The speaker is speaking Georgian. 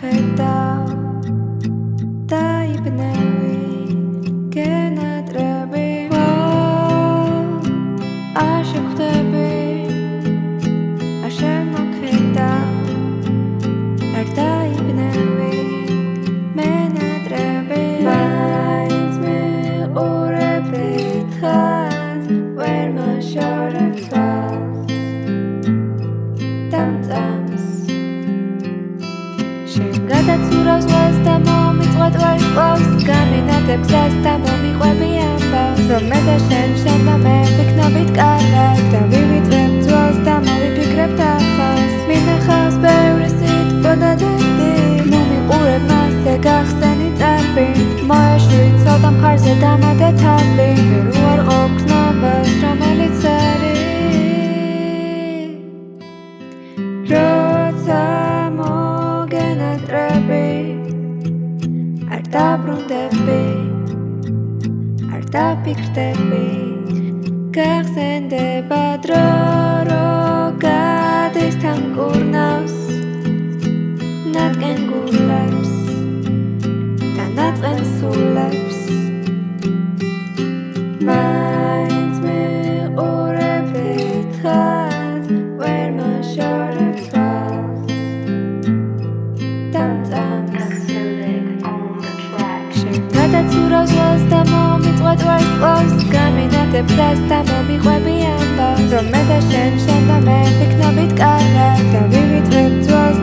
მოხედავ დაიბნევი გენატრები არ შეხვდები არ შემოხედავ არ დაიბნევი მენატრები მაინც მიყურებ დიდხანს ვერ მოშორებ თვალს დამწამს შენ გადაცურავს ველს და მომიწყვეტ ვარს ყავს გამინათებ გზას და მომიყვები ამბავს რომ მე და შენ და მე ვიქნობით კარგად და ვივიწყებ ძვალს და მოვიფიქრებთ ახალს მინახავს ბევრი სიტყვა და დედი მომიყურებ მასზე გახსენი წარბი მოეშვი ცოტა მხარზე დამადე თავი ვერ უარყოფ გზნობას რომელიც არის როცა მოგენატრები არ დაბრუნდები არ დაფიქრდები გახსენდება დრო რო გადის თან კურნავს ნატკენ გულებს და ნაწყენ სულებს მაინც მიყურებ დიდხანს ვერ მოშორებ თვალს დამწამს შენ გადაცურავს ველს და მომიწყვეტ ვარს ყავს გამინათებ გზას და მომიყვები ამბავს რომ მე და შენ და მე ვიქნობით კარგად და ვივიწყებ ძვალს